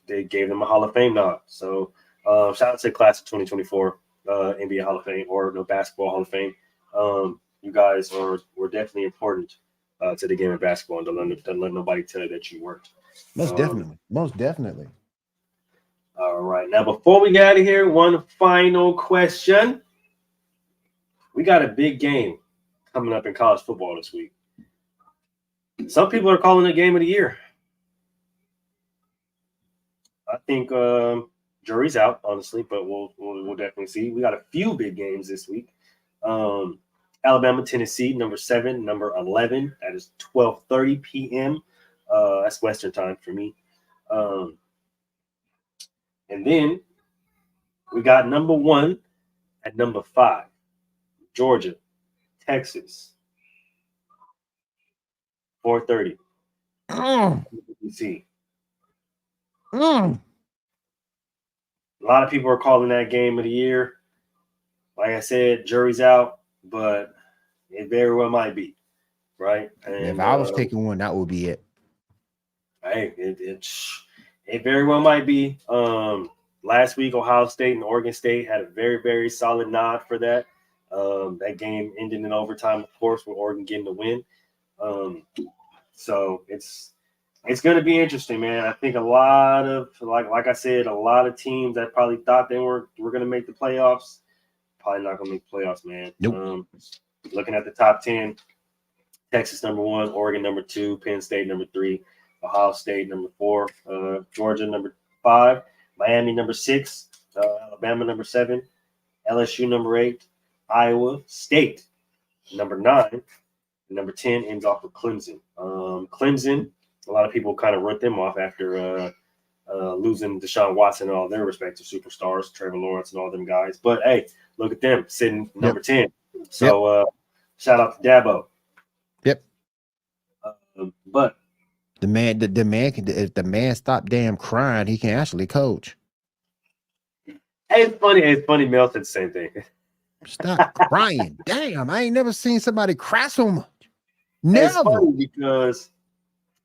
they gave them a Hall of Fame nod. So shout out to the class of 2024 NBA Hall of Fame or no Basketball Hall of Fame. You guys were definitely important to the game of basketball, and don't let nobody tell you that you weren't. Most definitely. All right. Now, before we get out of here, one final question. We got a big game coming up in college football this week. Some people are calling it game of the year. I think jury's out, honestly, but we'll definitely see. We got a few big games this week. Alabama, Tennessee, number 7, number 11. That is 12:30 p.m. That's Western time for me. And then we got number 1 at number 5, Georgia, Texas, 4:30. You see. A lot of people are calling that game of the year. Like I said, jury's out, but it very well might be, right? And if I was taking one, that would be it. Hey, it very well might be. Last week, Ohio State and Oregon State had a very, very solid nod for that. That game ended in overtime, of course, with Oregon getting the win. So it's going to be interesting, man. I think a lot of, like I said, a lot of teams that probably thought they were going to make the playoffs, probably not going to make the playoffs, man. Nope. Looking at the top 10, Texas number 1, Oregon number 2, Penn State number 3, Ohio State number 4, Georgia number 5, Miami number 6, Alabama number 7, LSU number 8, Iowa State number 9, number 10 ends off with Clemson. Clemson, a lot of people kind of wrote them off after losing Deshaun Watson and all their respective superstars, Trevor Lawrence and all them guys. But hey, look at them sitting number 10. So shout out to Dabo. Yep. But the man can, if the man stop damn crying, he can actually coach. Hey, it's funny. Mel said the same thing. Stop crying. Damn, I ain't never seen somebody cry so much. Never. It's funny because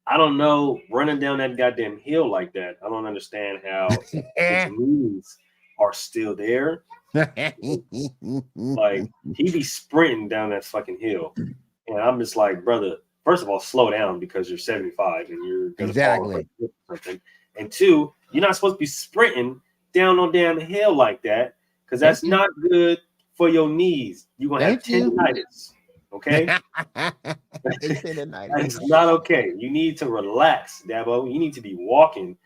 I don't know, running down that goddamn hill like that. I don't understand how his knees are still there. Like, he be sprinting down that fucking hill. And I'm just like, brother, first of all, slow down because you're 75 and you're going to fall or something. And 2, you're not supposed to be sprinting down the hill like that because that's not good for your knees. You're going to have tendinitis. Okay? That's not okay. You need to relax, Dabo. You need to be walking.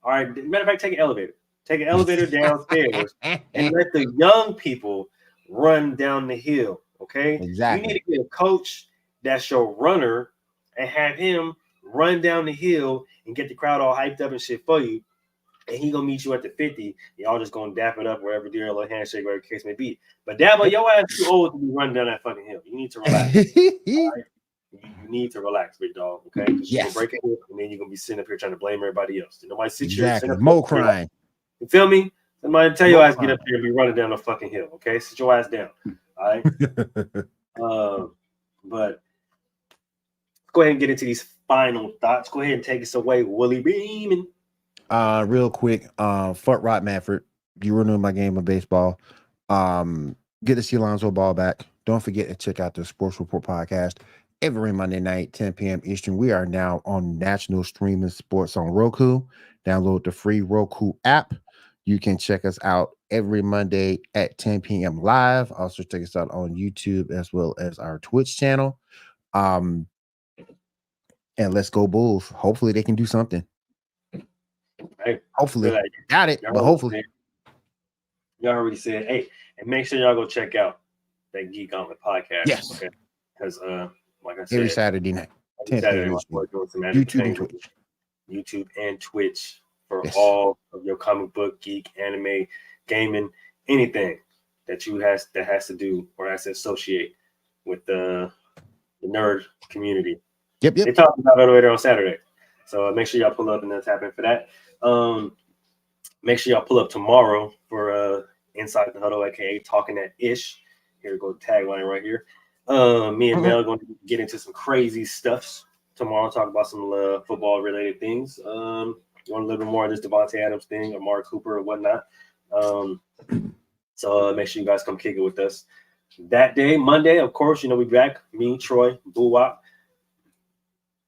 All right. Matter of fact, take an elevator. Take an elevator downstairs and let the young people run down the hill. Okay? Exactly. You need to get a coach that's your runner and have him run down the hill and get the crowd all hyped up and shit for you. And he gonna meet you at the 50. Y'all just gonna dap it up wherever, do a little handshake, whatever the case may be. But Dabo, your ass too old to be running down that fucking hill. You need to relax. Right? You need to relax, big dog. Okay? Because you're gonna break it, and then you're gonna be sitting up here trying to blame everybody else. Did nobody sit here? Mo crying. You feel me? Somebody tell your ass get up here and be running down the fucking hill. Okay? Sit your ass down. All right. But go ahead and get into these final thoughts. Go ahead and take us away, Willie Beeman. Real quick, fuck Rod Manford. You ruined my game of baseball. Get to see Alonzo Ball back. Don't forget to check out the Sports Report podcast every Monday night, 10 p.m. Eastern. We are now on national streaming sports on Roku. Download the free Roku app. You can check us out every Monday at 10 p.m. live. Also check us out on YouTube as well as our Twitch channel. And let's go Bulls. Hopefully they can do something. Hey, Hopefully. like, Got it, but hopefully. Y'all already said, hey, and make sure y'all go check out that Geek Gauntlet podcast. Yes. Okay. Because like I said, every Saturday night. 10 Saturday, p.m. doing some YouTube and Twitch. YouTube and Twitch for Yes. all of your comic book, geek, anime, gaming, anything that has to do or has to associate with the nerd community. Yep. They talk about it later on Saturday. So make sure y'all pull up and then tap in for that. Make sure y'all pull up tomorrow for Inside the Huddle, aka Talking That Ish. Here we go, tagline right here. Me and Mel are going to get into some crazy stuffs tomorrow, talk about some football related things. You want a little bit more of this Devontae Adams thing, Amari Cooper, or whatnot. So make sure you guys come kick it with us. That day, Monday, of course, we back. Me, Troy, Boo Wop.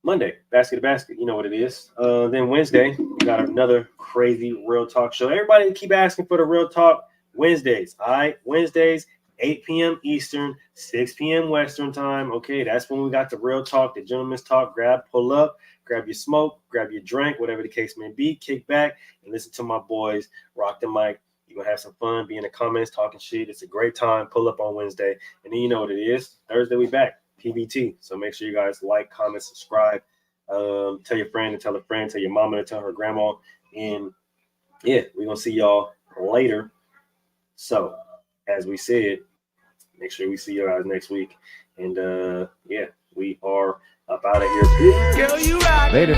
Monday, basket to basket, you know what it is. Then Wednesday, we got another crazy Real Talk show. Everybody keep asking for the Real Talk Wednesdays. All right, Wednesdays, 8 p.m. Eastern, 6 p.m. Western time. Okay, that's when we got the Real Talk, the gentleman's talk. Pull up, grab your smoke, grab your drink, whatever the case may be. Kick back and listen to my boys rock the mic. You're going to have some fun, be in the comments, talking shit. It's a great time. Pull up on Wednesday. And then you know what it is. Thursday, we back. PBT. So make sure you guys like, comment, subscribe. Tell your friend to tell a friend. Tell your mama to tell her grandma. And yeah, we're going to see y'all later. So as we said, make sure we see you guys next week. And yeah, we are up out of here. Later.